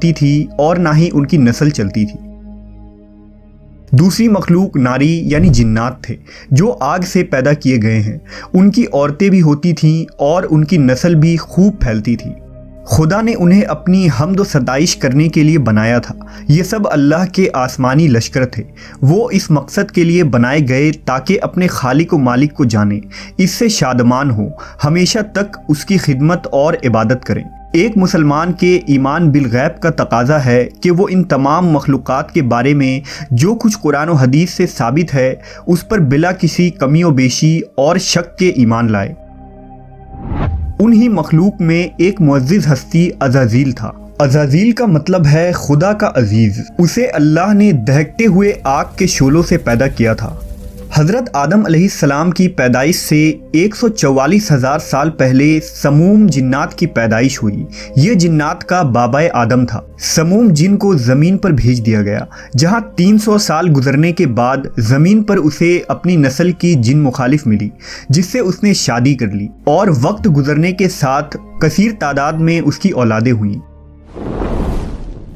ہوتی تھی اور نہ ہی ان کی نسل چلتی تھی۔ دوسری مخلوق ناری یعنی جنات تھے جو آگ سے پیدا کیے گئے ہیں، ان کی عورتیں بھی ہوتی تھیں اور ان کی نسل بھی خوب پھیلتی تھی۔ خدا نے انہیں اپنی حمد و ستائش کرنے کے لیے بنایا تھا۔ یہ سب اللہ کے آسمانی لشکر تھے، وہ اس مقصد کے لیے بنائے گئے تاکہ اپنے خالق و مالک کو جانیں، اس سے شادمان ہوں، ہمیشہ تک اس کی خدمت اور عبادت کریں۔ ایک مسلمان کے ایمان بالغیب کا تقاضا ہے کہ وہ ان تمام مخلوقات کے بارے میں جو کچھ قرآن و حدیث سے ثابت ہے اس پر بلا کسی کمی و بیشی اور شک کے ایمان لائے۔ انہی مخلوق میں ایک معزز ہستی عزازیل تھا۔ عزازیل کا مطلب ہے خدا کا عزیز۔ اسے اللہ نے دہکتے ہوئے آگ کے شعلوں سے پیدا کیا تھا۔ حضرت آدم علیہ السلام کی پیدائش سے 144,000 سال پہلے سموم جنات کی پیدائش ہوئی۔ یہ جنات کا بابائے آدم تھا۔ سموم جن کو زمین پر بھیج دیا گیا، جہاں 300 سال گزرنے کے بعد زمین پر اسے اپنی نسل کی جن مخالف ملی، جس سے اس نے شادی کر لی، اور وقت گزرنے کے ساتھ کثیر تعداد میں اس کی اولادیں ہوئیں۔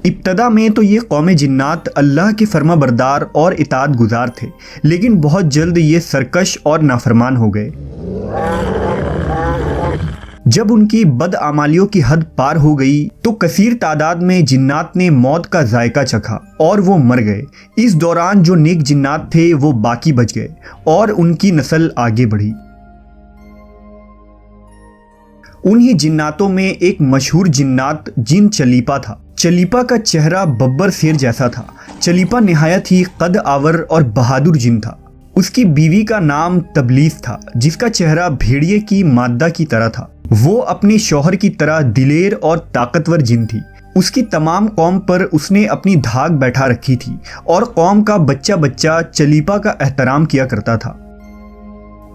ابتدا میں تو یہ قوم جنات اللہ کے فرما بردار اور اطاعت گزار تھے، لیکن بہت جلد یہ سرکش اور نافرمان ہو گئے۔ جب ان کی بدعمالیوں کی حد پار ہو گئی تو کثیر تعداد میں جنات نے موت کا ذائقہ چکھا اور وہ مر گئے۔ اس دوران جو نیک جنات تھے وہ باقی بچ گئے اور ان کی نسل آگے بڑھی۔ انہی جناتوں میں ایک مشہور جنات جن چلیپا تھا۔ چلیپا کا چہرہ ببر شیر جیسا تھا۔ چلیپا نہایت ہی قد آور اور بہادر جن تھا۔ اس کی بیوی کا نام تبلیس تھا، جس کا چہرہ بھیڑیے کی مادہ کی طرح تھا۔ وہ اپنے شوہر کی طرح دلیر اور طاقتور جن تھی۔ اس کی تمام قوم پر اس نے اپنی دھاک بیٹھا رکھی تھی اور قوم کا بچہ بچہ چلیپا کا احترام کیا کرتا تھا۔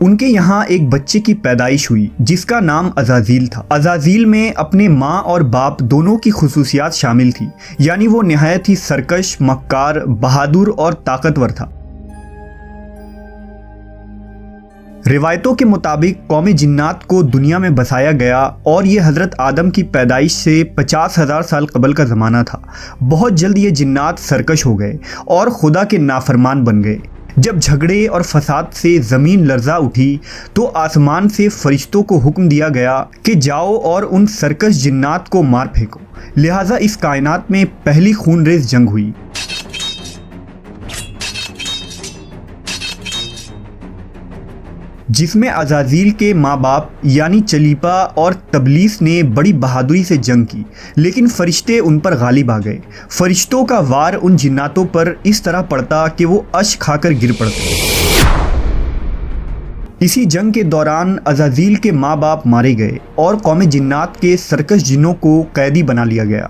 ان کے یہاں ایک بچے کی پیدائش ہوئی جس کا نام عزازیل تھا۔ عزازیل میں اپنے ماں اور باپ دونوں کی خصوصیات شامل تھی، یعنی وہ نہایت ہی سرکش، مکار، بہادر اور طاقتور تھا۔ روایتوں کے مطابق قوم جنات کو دنیا میں بسایا گیا اور یہ حضرت آدم کی پیدائش سے 50,000 سال قبل کا زمانہ تھا۔ بہت جلد یہ جنات سرکش ہو گئے اور خدا کے نافرمان بن گئے۔ جب جھگڑے اور فساد سے زمین لرزا اٹھی تو آسمان سے فرشتوں کو حکم دیا گیا کہ جاؤ اور ان سرکش جنات کو مار پھینکو۔ لہٰذا اس کائنات میں پہلی خون ریز جنگ ہوئی۔ جس میں عزازیل کے ماں باپ یعنی چلیپا اور تبلیس نے بڑی بہادری سے جنگ کی، لیکن فرشتے ان پر غالب آ گئے۔ فرشتوں کا وار ان جناتوں پر اس طرح پڑتا کہ وہ اشک کھا کر گر پڑتے۔ اسی جنگ کے دوران عزازیل کے ماں باپ مارے گئے اور قوم جنات کے سرکش جنوں کو قیدی بنا لیا گیا۔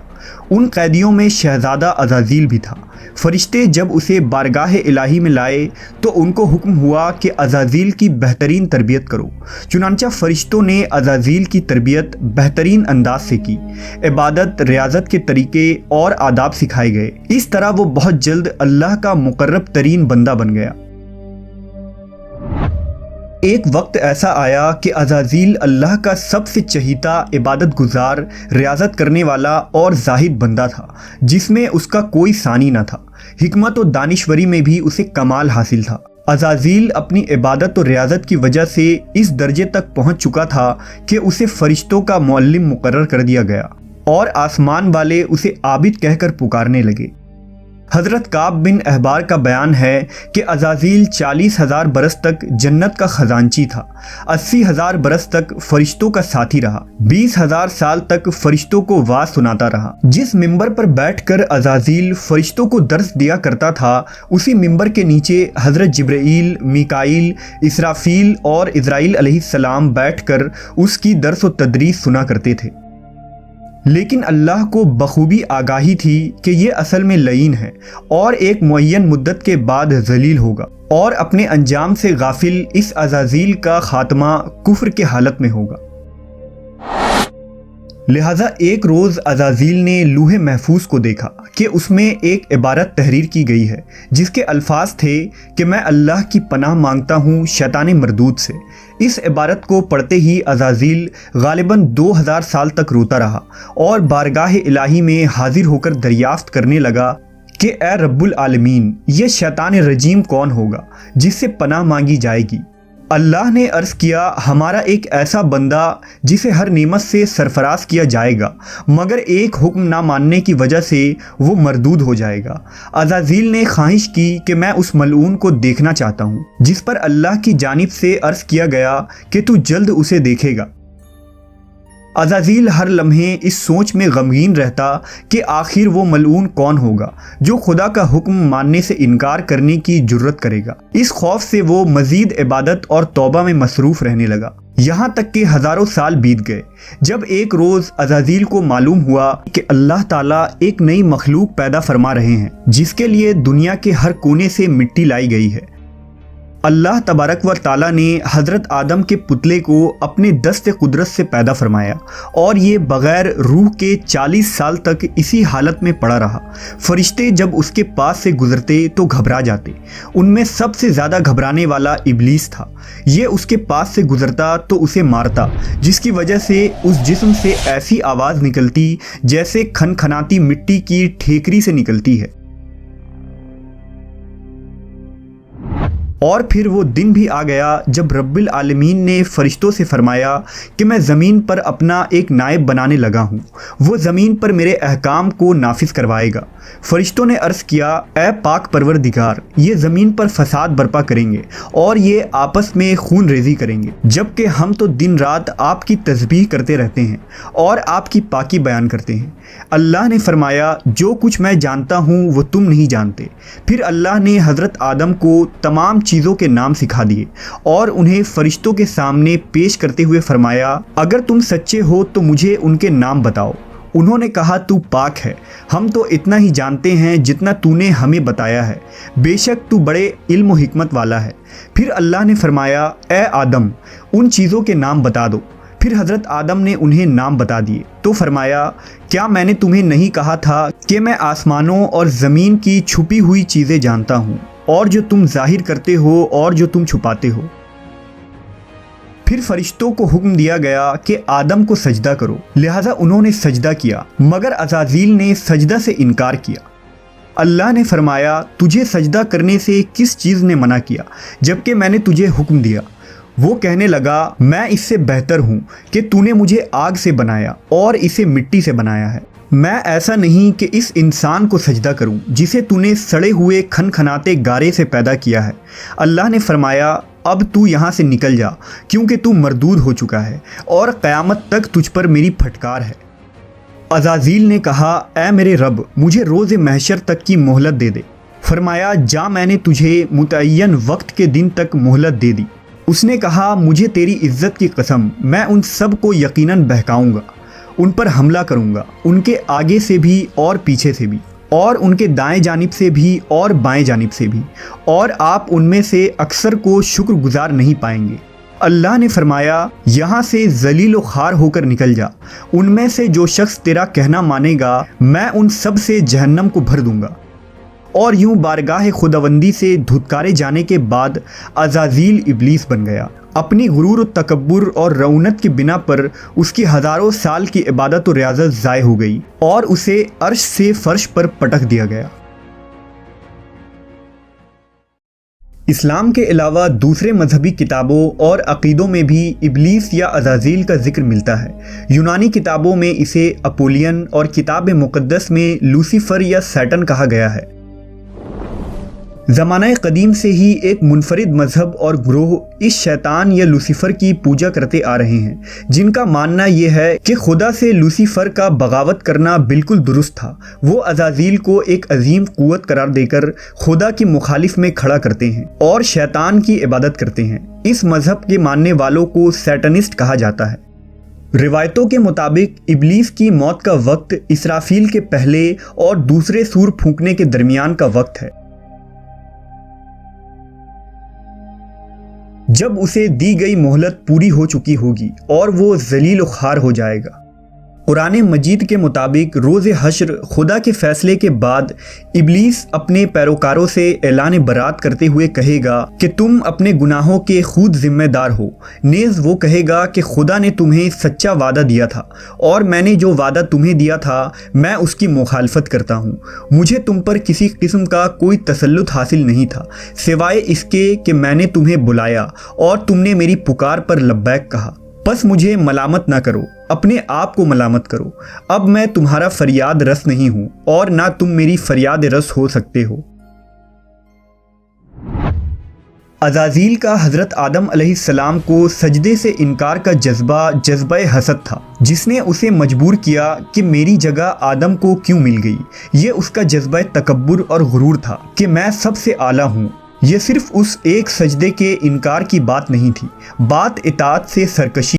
ان قیدیوں میں شہزادہ عزازیل بھی تھا۔ فرشتے جب اسے بارگاہ الہی میں لائے تو ان کو حکم ہوا کہ عزازیل کی بہترین تربیت کرو۔ چنانچہ فرشتوں نے عزازیل کی تربیت بہترین انداز سے کی۔ عبادت، ریاضت کے طریقے اور آداب سکھائے گئے۔ اس طرح وہ بہت جلد اللہ کا مقرب ترین بندہ بن گیا۔ ایک وقت ایسا آیا کہ عزازیل اللہ کا سب سے چہیتا، عبادت گزار، ریاضت کرنے والا اور زاہد بندہ تھا، جس میں اس کا کوئی ثانی نہ تھا۔ حکمت و دانشوری میں بھی اسے کمال حاصل تھا۔ عزازیل اپنی عبادت و ریاضت کی وجہ سے اس درجے تک پہنچ چکا تھا کہ اسے فرشتوں کا معلم مقرر کر دیا گیا اور آسمان والے اسے عابد کہہ کر پکارنے لگے۔ حضرت کعب بن احبار کا بیان ہے کہ عزازیل 40,000 برس تک جنت کا خزانچی تھا، 80,000 برس تک فرشتوں کا ساتھی رہا، 20,000 سال تک فرشتوں کو واز سناتا رہا۔ جس ممبر پر بیٹھ کر عزازیل فرشتوں کو درس دیا کرتا تھا، اسی ممبر کے نیچے حضرت جبرائیل، میکائیل، اسرافیل اور عزرائیل علیہ السلام بیٹھ کر اس کی درس و تدریس سنا کرتے تھے۔ لیکن اللہ کو بخوبی آگاہی تھی کہ یہ اصل میں لعین ہے اور ایک معین مدت کے بعد ذلیل ہوگا، اور اپنے انجام سے غافل اس عزازیل کا خاتمہ کفر کے حالت میں ہوگا۔ لہٰذا ایک روز عزازیل نے لوح محفوظ کو دیکھا کہ اس میں ایک عبارت تحریر کی گئی ہے جس کے الفاظ تھے کہ میں اللہ کی پناہ مانگتا ہوں شیطان مردود سے۔ اس عبارت کو پڑھتے ہی عزازیل غالباً 2000 سال تک روتا رہا اور بارگاہ الہی میں حاضر ہو کر دریافت کرنے لگا کہ اے رب العالمین، یہ شیطان رجیم کون ہوگا جس سے پناہ مانگی جائے گی؟ اللہ نے عرض کیا، ہمارا ایک ایسا بندہ جسے ہر نعمت سے سرفراز کیا جائے گا مگر ایک حکم نہ ماننے کی وجہ سے وہ مردود ہو جائے گا۔ عزازیل نے خواہش کی کہ میں اس ملعون کو دیکھنا چاہتا ہوں، جس پر اللہ کی جانب سے عرض کیا گیا کہ تو جلد اسے دیکھے گا۔ عزازیل ہر لمحے اس سوچ میں غمگین رہتا کہ آخر وہ ملعون کون ہوگا جو خدا کا حکم ماننے سے انکار کرنے کی جرت کرے گا۔ اس خوف سے وہ مزید عبادت اور توبہ میں مصروف رہنے لگا، یہاں تک کہ ہزاروں سال بیت گئے۔ جب ایک روز عزازیل کو معلوم ہوا کہ اللہ تعالیٰ ایک نئی مخلوق پیدا فرما رہے ہیں جس کے لیے دنیا کے ہر کونے سے مٹی لائی گئی ہے، اللہ تبارک و تعالیٰ نے حضرت آدم کے پتلے کو اپنے دست قدرت سے پیدا فرمایا اور یہ بغیر روح کے 40 سال تک اسی حالت میں پڑا رہا۔ فرشتے جب اس کے پاس سے گزرتے تو گھبرا جاتے۔ ان میں سب سے زیادہ گھبرانے والا ابلیس تھا۔ یہ اس کے پاس سے گزرتا تو اسے مارتا، جس کی وجہ سے اس جسم سے ایسی آواز نکلتی جیسے کھنکھناتی مٹی کی ٹھیکری سے نکلتی ہے۔ اور پھر وہ دن بھی آ گیا جب رب العالمین نے فرشتوں سے فرمایا کہ میں زمین پر اپنا ایک نائب بنانے لگا ہوں، وہ زمین پر میرے احکام کو نافذ کروائے گا۔ فرشتوں نے عرض کیا، اے پاک پروردگار، یہ زمین پر فساد برپا کریں گے اور یہ آپس میں خون ریزی کریں گے، جبکہ ہم تو دن رات آپ کی تسبیح کرتے رہتے ہیں اور آپ کی پاکی بیان کرتے ہیں۔ اللہ نے فرمایا، جو کچھ میں جانتا ہوں وہ تم نہیں جانتے۔ پھر اللہ نے حضرت آدم کو تمام چیزوں کے نام سکھا دیے اور انہیں فرشتوں کے سامنے پیش کرتے ہوئے فرمایا، اگر تم سچے ہو تو مجھے ان کے نام بتاؤ۔ انہوں نے کہا، تو پاک ہے، ہم تو اتنا ہی جانتے ہیں جتنا تو نے ہمیں بتایا ہے، بے شک تو بڑے علم و حکمت والا ہے۔ پھر اللہ نے فرمایا، اے آدم، ان چیزوں کے نام بتا دو۔ پھر حضرت آدم نے انہیں نام بتا دیے تو فرمایا، کیا میں نے تمہیں نہیں کہا تھا کہ میں آسمانوں اور زمین کی چھپی ہوئی چیزیں جانتا ہوں، اور جو تم ظاہر کرتے ہو اور جو تم چھپاتے ہو؟ پھر فرشتوں کو حکم دیا گیا کہ آدم کو سجدہ کرو، لہذا انہوں نے سجدہ کیا، مگر عزازیل نے سجدہ سے انکار کیا۔ اللہ نے فرمایا، تجھے سجدہ کرنے سے کس چیز نے منع کیا جبکہ میں نے تجھے حکم دیا؟ وہ کہنے لگا، میں اس سے بہتر ہوں کہ تو نے مجھے آگ سے بنایا اور اسے مٹی سے بنایا ہے۔ میں ایسا نہیں کہ اس انسان کو سجدہ کروں جسے تو نے سڑے ہوئے کھنکھناتے گارے سے پیدا کیا ہے۔ اللہ نے فرمایا، اب تو یہاں سے نکل جا، کیونکہ تو مردود ہو چکا ہے اور قیامت تک تجھ پر میری پھٹکار ہے۔ عزازیل نے کہا، اے میرے رب، مجھے روز محشر تک کی مہلت دے دے۔ فرمایا، جا، میں نے تجھے متعین وقت کے دن تک مہلت دے دی۔ اس نے کہا، مجھے تیری عزت کی قسم، میں ان سب کو یقیناً بہکاؤں گا، ان پر حملہ کروں گا، ان کے آگے سے بھی اور پیچھے سے بھی، اور ان کے دائیں جانب سے بھی اور بائیں جانب سے بھی، اور آپ ان میں سے اکثر کو شکر گزار نہیں پائیں گے۔ اللہ نے فرمایا، یہاں سے ذلیل و خوار ہو کر نکل جا، ان میں سے جو شخص تیرا کہنا مانے گا میں ان سب سے جہنم کو بھر دوں گا۔ اور یوں بارگاہ خداوندی سے دھتکارے جانے کے بعد عزازیل ابلیس بن گیا۔ اپنی غرور و تکبر اور رعونت کی بنا پر اس کی ہزاروں سال کی عبادت و ریاضت ضائع ہو گئی اور اسے عرش سے فرش پر پٹک دیا گیا۔ اسلام کے علاوہ دوسرے مذہبی کتابوں اور عقیدوں میں بھی ابلیس یا عزازیل کا ذکر ملتا ہے۔ یونانی کتابوں میں اسے اپولین اور کتاب مقدس میں لوسیفر یا سیٹن کہا گیا ہے۔ زمانہ قدیم سے ہی ایک منفرد مذہب اور گروہ اس شیطان یا لوسیفر کی پوجا کرتے آ رہے ہیں، جن کا ماننا یہ ہے کہ خدا سے لوسیفر کا بغاوت کرنا بالکل درست تھا۔ وہ عزازیل کو ایک عظیم قوت قرار دے کر خدا کی مخالف میں کھڑا کرتے ہیں اور شیطان کی عبادت کرتے ہیں۔ اس مذہب کے ماننے والوں کو سیٹنسٹ کہا جاتا ہے۔ روایتوں کے مطابق ابلیس کی موت کا وقت اسرافیل کے پہلے اور دوسرے سور پھونکنے کے درمیان کا وقت ہے۔ جب اسے دی گئی مہلت پوری ہو چکی ہوگی اور وہ ذلیل و خوار ہو جائے گا۔ قرآن مجید کے مطابق روز حشر خدا کے فیصلے کے بعد ابلیس اپنے پیروکاروں سے اعلان برات کرتے ہوئے کہے گا کہ تم اپنے گناہوں کے خود ذمہ دار ہو۔ نیز وہ کہے گا کہ خدا نے تمہیں سچا وعدہ دیا تھا اور میں نے جو وعدہ تمہیں دیا تھا میں اس کی مخالفت کرتا ہوں۔ مجھے تم پر کسی قسم کا کوئی تسلط حاصل نہیں تھا سوائے اس کے کہ میں نے تمہیں بلایا اور تم نے میری پکار پر لبیک کہا۔ بس مجھے ملامت نہ کرو، اپنے آپ کو ملامت کرو۔ اب میں تمہارا فریاد رس نہیں ہوں اور نہ تم میری فریاد رس ہو سکتے ہو۔ عزازیل کا حضرت آدم علیہ السلام کو سجدے سے انکار کا جذبہ حسد تھا، جس نے اسے مجبور کیا کہ میری جگہ آدم کو کیوں مل گئی۔ یہ اس کا جذبہ تکبر اور غرور تھا کہ میں سب سے اعلیٰ ہوں۔ یہ صرف اس ایک سجدے کے انکار کی بات نہیں تھی، بات اطاعت سے سرکشی